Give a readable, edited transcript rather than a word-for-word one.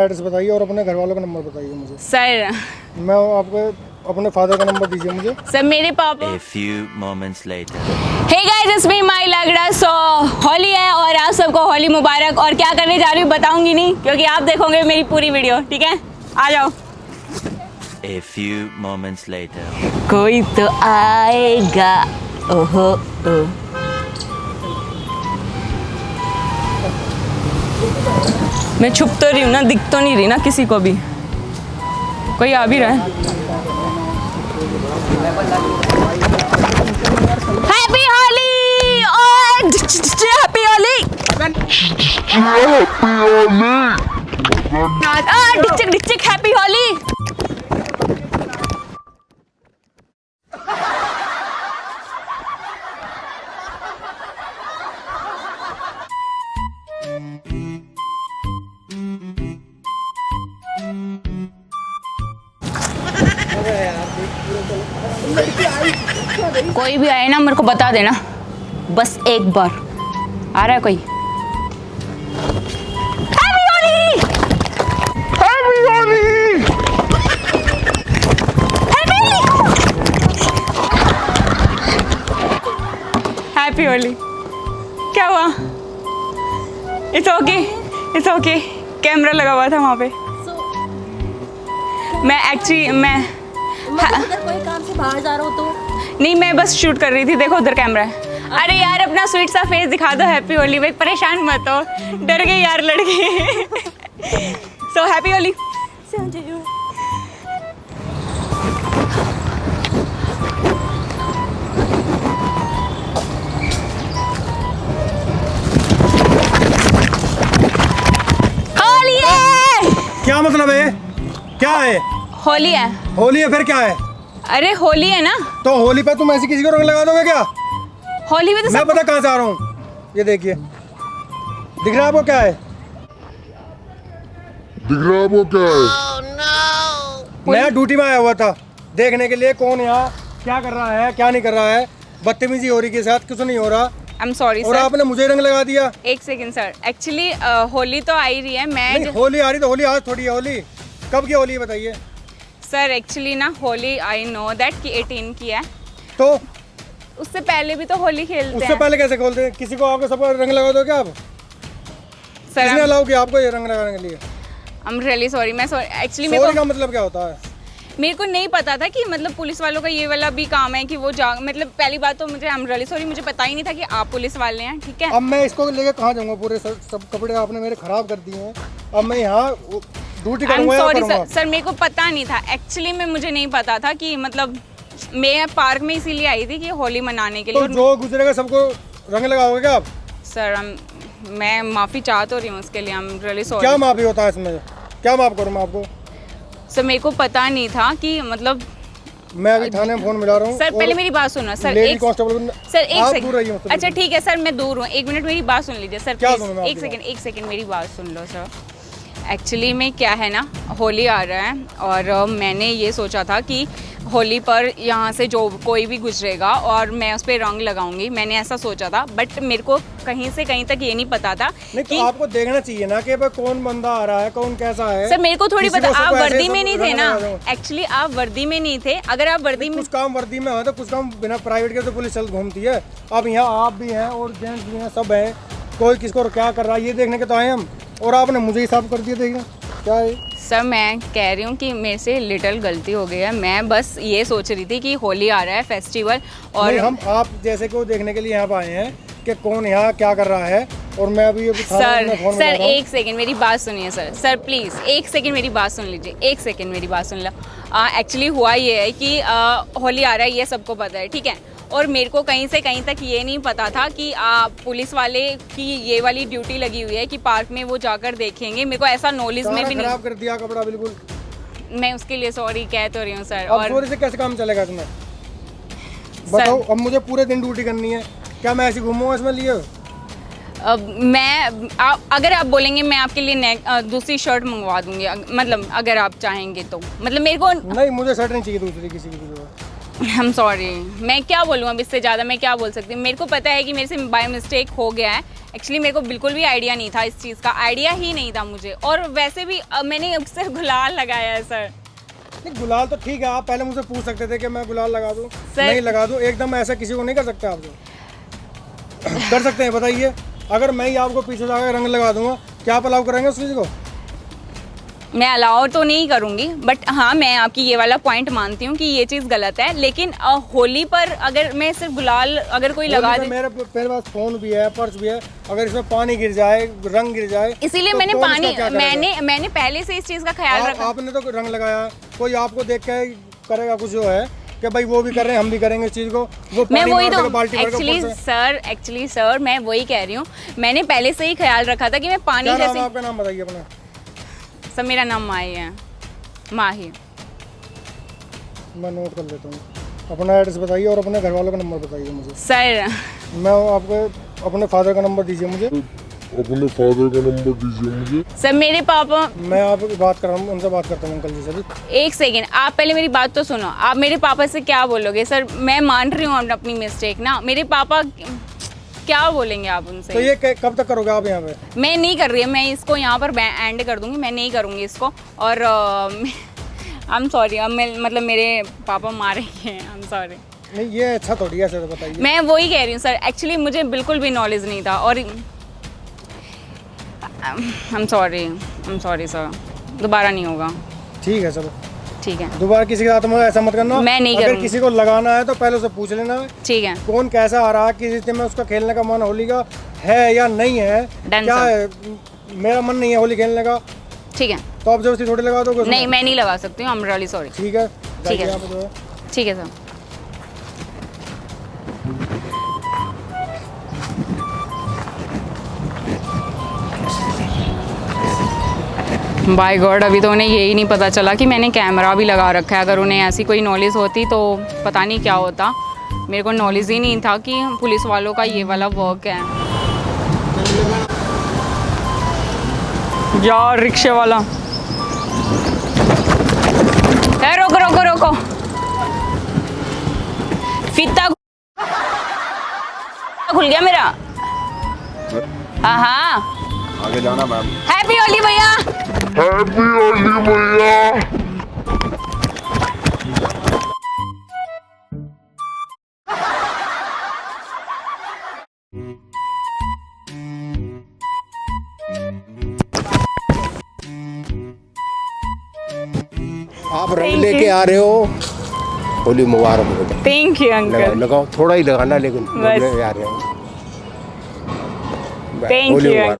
Address बताइए और अपने घर वालों का नंबर बताइए मुझे। सर मैं आपको अपने फादर का नंबर दीजिए मुझे। सर मेरे पापा। A few moments later. Hey guys, it's me my लगड़ा। सो होली है और आप सबको होली मुबारक। और क्या करने जा रही हूँ बताऊंगी नहीं, क्योंकि आप देखोगे मेरी पूरी वीडियो, ठीक है? आ जाओ। A few moments later. कोई तो आएगा, ओहो ओ। मैं छुप तो रही हूँ ना, दिख तो नहीं रही ना किसी को भी। कोई आ भी रहा है। हैप्पी होली और हैप्पी होली। डिचक डिचक हैप्पी होली। कोई भी आए ना मेरे को बता देना, बस एक बार। आ रहा है कोई? Happy Holi! Happy Holi! Happy Holi! क्या हुआ? It's okay, it's okay. Camera लगा हुआ था वहाँ पे। मैं अगर कोई काम से बाहर जा रहा हो तो नहीं, मैं बस शूट कर रही थी। देखो उधर कैमरा है। अरे यार अपना स्वीट सा फेस दिखा दो। हैप्पी होली भाई, परेशान मत हो। डर गई यार लड़की। So happy Holi. होली है। क्या मतलब है? क्या है? होली है। होली है फिर क्या है? अरे होली है ना, तो होली पे तुम ऐसे किसी को रंग लगा दोगे क्या? होली में तो मैं सब। पता कहाँ से आ रहा हूँ। ये देखिए, दिख रहा है आपको क्या है? मैं ड्यूटी में आया हुआ था देखने के लिए कौन यहाँ क्या कर रहा है क्या नहीं कर रहा है। बदतमीजी हो रही के साथ, कुछ नहीं हो रहा। आई एम सॉरी और सर। आपने मुझे रंग लगा दिया। एक सेकंड सर, एक्चुअली होली तो आ ही रही है। नहीं, मैं होली आ रही तो होली आज थोड़ी है। होली कब की होली है बताइए? सर एक्चुअली ना होली आई नो दैट कि 18 की है, तो उससे पहले भी तो होली खेलते उससे हैं। पहले कैसे खोलते हैं? किसी को आपको सबको रंग लगा दो क्या आप? सर किसने अलाउ किया आपको ये रंग लगाने के लिए? I am really sorry. मैं एक्चुअली सॉरी मेरे का मतलब क्या होता है? को नहीं पता था कि मतलब पुलिस वालों का ये वाला भी काम है कि वो मतलब पहली बात तो मुझे आई एम रियली सॉरी, मुझे पता ही नहीं था कि आप पुलिस वाले हैं, ठीक है? अब मैं इसको लेके कहाँ जाऊँगा? पूरे सब कपड़े आपने मेरे खराब कर दिए हैं। अब मैं यहाँ ड्यूटी आई एम करूँगा या सॉरी करूँगा? सर। मेरे को पता नहीं था एक्चुअली में, मुझे नहीं पता था कि मतलब मैं पार्क में इसीलिए आई थी कि होली मनाने के लिए। तो जो गुजरेगा सबको रंग लगाओगे क्या आप? सर मैं माफ़ी चाह तो रही हूँ उसके लिए। I am really sorry. क्या माफी होता है इसमें? क्या माफ करूँ मैं आपको? सर मेरे को पता नहीं था कि मतलब। मैं अभी थाने में फोन मिला रहा हूँ। सर पहले मेरी बात सुनो सर। लेडी एक कांस्टेबल सर एक आप सेकंड। दूर रहिए मुझसे। अच्छा ठीक है सर, मैं दूर हूँ। एक मिनट मेरी बात सुन लीजिए सर क्या प्लीज। सुनूं मैं एक सेकंड मेरी बात सुन लो सर। एक्चुअली में क्या है ना, होली आ रहा है और मैंने ये सोचा था कि होली पर यहाँ से जो कोई भी गुजरेगा और मैं उस पर रंग लगाऊंगी, मैंने ऐसा सोचा था। बट मेरे को कहीं से कहीं तक ये नहीं पता था नहीं कि तो आपको देखना चाहिए ना कि भाई कौन बंदा आ रहा है, कौन कैसा है। सर मेरे को थोड़ी किसी पता। को आप सबको ऐसे वर्दी सब में नहीं थे रंग ना, लगा दो। एक्चुअली आप वर्दी में नहीं थे। अगर आप वर्दी में कुछ काम वर्दी में हो तो कुछ काम बिना प्राइवेट के तो पुलिस चल घूमती है। अब यहाँ आप भी हैं और जेंट्स भी हैं, सब हैं। कोई किसको क्या कर रहा है ये देखने के तो आए हम, और आपने मुझे ही साफ कर दिया। देखिए क्या है सर, मैं कह रही हूँ कि मेरे से लिटिल गलती हो गई है। मैं बस ये सोच रही थी कि होली आ रहा है फेस्टिवल, और नहीं, हम आप जैसे को देखने के लिए यहाँ पे आए हैं कि कौन यहाँ क्या कर रहा है। और मैं अभी सर एक सेकंड मेरी बात सुनिए सर प्लीज़ एक सेकंड मेरी बात सुन लीजिए। एक सेकंड मेरी बात सुन लो। एक्चुअली हुआ ये है कि होली आ रहा है, ये सबको पता है, ठीक है? और मेरे को कहीं से कहीं तक ये नहीं पता था कि पुलिस वाले की ये वाली ड्यूटी लगी हुई है कि पार्क में वो जाकर देखेंगे। मेरे को ऐसा नॉलेज में भी खराब कर दिया कपड़ा बिल्कुल। मैं उसके लिए सॉरी कह तो रही हूँ सर। अब सॉरी से कैसे काम चलेगा तुम्हें? बताओ। अब मुझे पूरे दिन ड्यूटी करनी है, क्या मैं ऐसे घूमूंगा इसमें लिए? अगर आप बोलेंगे मैं आपके लिए दूसरी शर्ट मंगवा दूंगी, मतलब अगर आप चाहेंगे तो। मतलब मेरे को नहीं, मुझे शर्ट नहीं चाहिए दूसरी किसी की। आई एम सॉरी, मैं क्या बोलूँ अब इससे ज़्यादा मैं क्या बोल सकती हूँ। मेरे को पता है कि मेरे से बाय मिस्टेक हो गया है। एक्चुअली मेरे को बिल्कुल भी आइडिया नहीं था, इस चीज़ का आइडिया ही नहीं था मुझे। और वैसे भी मैंने उससे गुलाल लगाया है सर। नहीं, गुलाल तो ठीक है, आप पहले मुझसे पूछ सकते थे कि मैं गुलाल लगा दूं, सर- नहीं लगा दूं। एकदम ऐसा किसी को नहीं कर सकते आप जो कर सकते हैं बताइए। अगर मैं ही आपको पीछे से आकर रंग लगा दूंगा, क्या आप अलाउ करेंगे उस चीज़ को? मैं अलाउ तो नहीं करूँगी, बट हाँ मैं आपकी ये वाला पॉइंट मानती हूँ कि ये चीज़ गलत है। लेकिन होली पर अगर मैं सिर्फ गुलाल अगर कोई लगा दे, मेरे पास फ़ोन भी है, पर्स भी है, अगर इसमें पानी गिर जाए, रंग गिर जाए, इसीलिए तो मैंने कौन पानी इसका क्या करेगा? मैंने पहले से इस चीज़ का ख्याल रखा। आपने तो रंग लगाया, कोई आपको देख के करेगा कुछ जो है कि भाई वो भी कर रहे हैं, हम भी करेंगे इस चीज़ को। वो मैं पानी वही मार तो देगा बाल्टी भर के एक्चुअली सर मैं वही कह रही हूँ। मैंने पहले से ही ख्याल रखा था कि मैं पानी क्या नाम जैसे। है आपका? नाम बताइए अपना। सर मेरा नाम माही है, माही। मैं नोट कर लेता हूँ। अपना एड्रेस बताइए और अपने घर वालों का नंबर बताइए मुझे। सर मैं आपको अपने फादर का नंबर दीजिए मुझे। अपने फादर का नंबर दीजिए मुझे। सर मेरे पापा, मैं आप बात कर रहा हूँ, उनसे बात करता हूँ अंकल जी से भी। एक सेकेंड, आप पहले मेरी बात तो सुनो। आप मेरे पापा से क्या बोलोगे? सर मैं मान रही हूँ अपनी मिस्टेक ना, मेरे पापा क्या बोलेंगे आप उनसे? तो ये कब तक करोगे आप यहाँ पे? मैं नहीं कर रही है, मैं इसको यहाँ पर एंड कर दूंगी, मैं नहीं करूँगी इसको। और आई एम सॉरी, अब मैं मतलब मेरे पापा मारेंगे, आई एम सॉरी। नहीं ये अच्छा थोड़ी है, ऐसे तो बताइए। मैं वही कह रही हूँ सर, एक्चुअली मुझे बिल्कुल भी नॉलेज नहीं था। और आई एम सॉरी सर, दोबारा नहीं होगा। ठीक है चलो, ठीक है, दोबारा किसी के साथ में ऐसा मत करना। मैं नहीं अगर करूँगी। किसी को लगाना है तो पहले उसे पूछ लेना है ठीक है, कौन कैसा आ रहा है, किस स्थिति में उसका खेलने का मन होली का है या नहीं है। Done, क्या sir. है, मेरा मन नहीं है होली खेलने का, ठीक है। तो आप जबरदस्ती थोड़ी लगा दोगे उसमें? नहीं मैं नहीं लगा सकती हूँ, आई एम रियली सॉरी। ठीक है, ठीक है। जाइए आप जो है। ठीक है सर। बाय गॉड, अभी तो उन्हें यही नहीं पता चला कि मैंने कैमरा भी लगा रखा है। अगर उन्हें ऐसी कोई नॉलेज होती तो पता नहीं क्या होता। मेरे को नॉलेज ही नहीं था कि पुलिस वालों का ये वाला वर्क है। यार रिक्शे वाला, है रोको रोको रोको, फीता खुल गया मेरा। हाँ आगे जाना मैम। हैप्पी होली भैया। हैप्पी होली भैया। आप रंग लेके आ रहे हो, होली मुबारक हो बेटा। थैंक यू लगाओ अंकल। लगाओ, थोड़ा ही लगाना लेकिन बस। रंग लेके आ रहे हो। Thank Holi you. मुबारक।